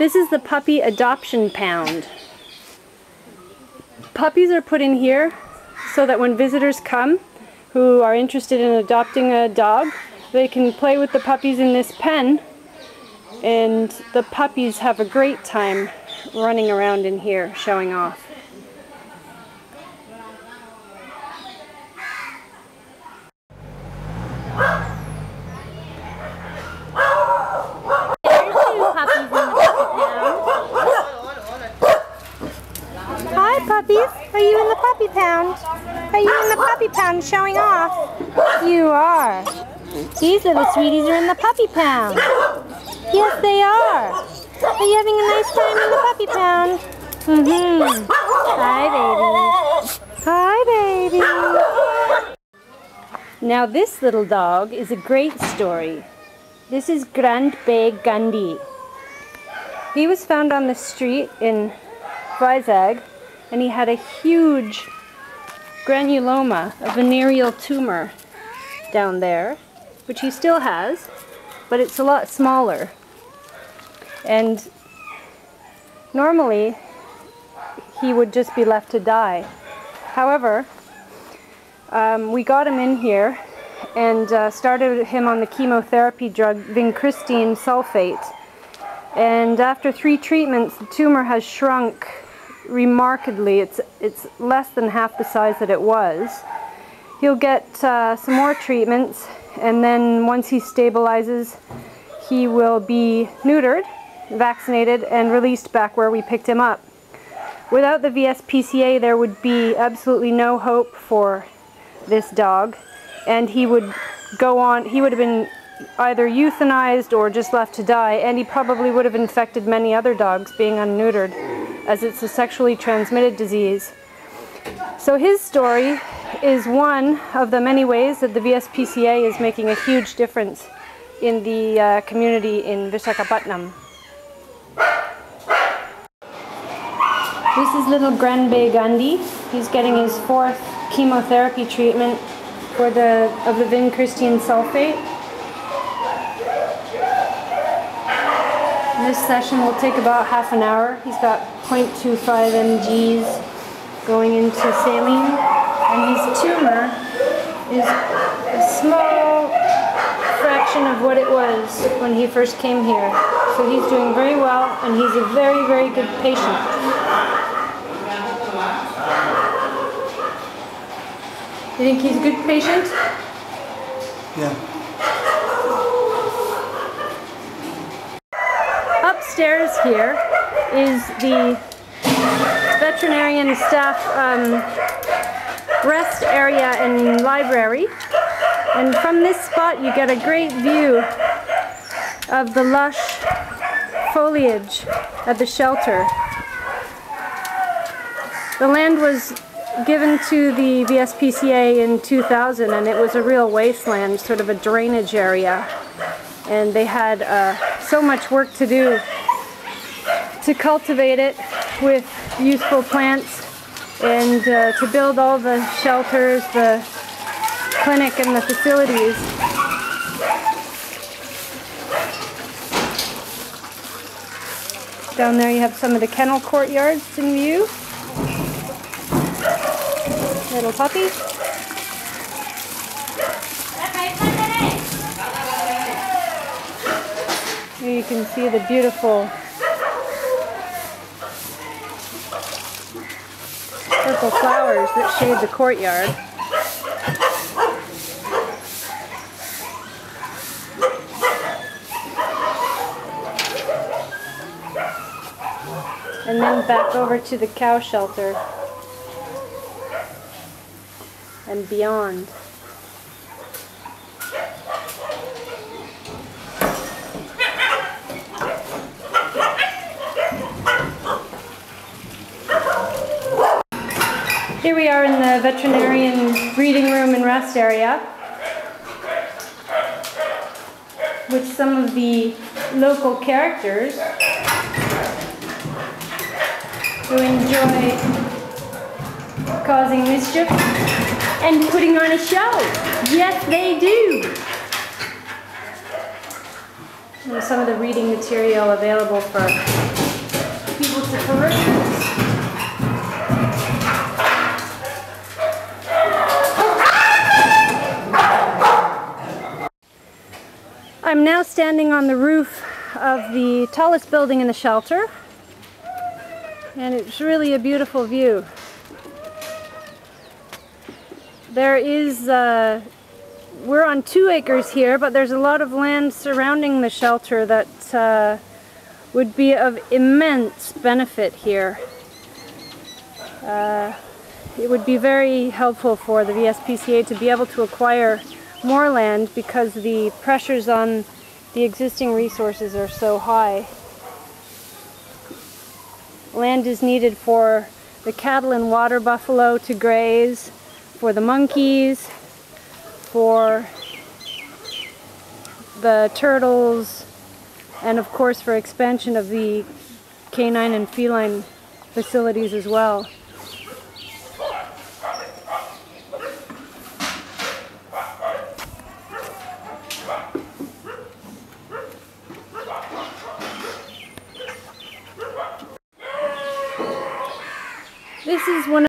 This is the puppy adoption pound. Puppies are put in here so that when visitors come who are interested in adopting a dog, they can play with the puppies in this pen, and the puppies have a great time running around in here showing off. Hi puppies, are you in the puppy pound? Are you in the puppy pound showing off? You are. These little sweeties are in the puppy pound. Yes they are. Are you having a nice time in the puppy pound? Hi baby. Hi baby. Now this little dog is a great story. This is Grand Bay Gandhi. He was found on the street in Vizag, and he had a huge granuloma, a venereal tumor down there, which he still has, but it's a lot smaller. And normally he would just be left to die. However, we got him in here and started him on the chemotherapy drug vincristine sulfate. And after 3 treatments, the tumor has shrunk remarkably. It's less than half the size that it was. He'll get some more treatments, and then once he stabilizes, he will be neutered, vaccinated, and released back where we picked him up. Without the VSPCA, there would be absolutely no hope for this dog, and he would go on, he would have been either euthanized or just left to die, and he probably would have infected many other dogs being unneutered, as it's a sexually transmitted disease. So his story is one of the many ways that the VSPCA is making a huge difference in the community in Visakhapatnam. This is little Grand Bay Gandhi. He's getting his 4th chemotherapy treatment of the vincristine sulfate. This session will take about half an hour. He's got 0.25 mgs going into saline, and his tumor is a small fraction of what it was when he first came here. So he's doing very well, and he's a very, very good patient. You think he's a good patient? Yeah. Upstairs here is the veterinarian staff rest area and library, and from this spot you get a great view of the lush foliage at the shelter. The land was given to the VSPCA in 2000, and it was a real wasteland, sort of a drainage area, and they had so much work to do to cultivate it with useful plants, and to build all the shelters, the clinic, and the facilities. Down there you have some of the kennel courtyards in view. Little puppies. Here you can see the beautiful purple flowers that shade the courtyard. And then back over to the cow shelter and beyond. Here we are in the veterinarian breeding room and rest area with some of the local characters who enjoy causing mischief and putting on a show. Yes, they do. And some of the reading material available for people to peruse. I'm now standing on the roof of the tallest building in the shelter, and it's really a beautiful view. There is, we're on 2 acres here, but there's a lot of land surrounding the shelter that would be of immense benefit here. It would be very helpful for the VSPCA to be able to acquire more land because the pressures on the existing resources are so high. Land is needed for the cattle and water buffalo to graze, for the monkeys, for the turtles, and of course for expansion of the canine and feline facilities as well. This is one of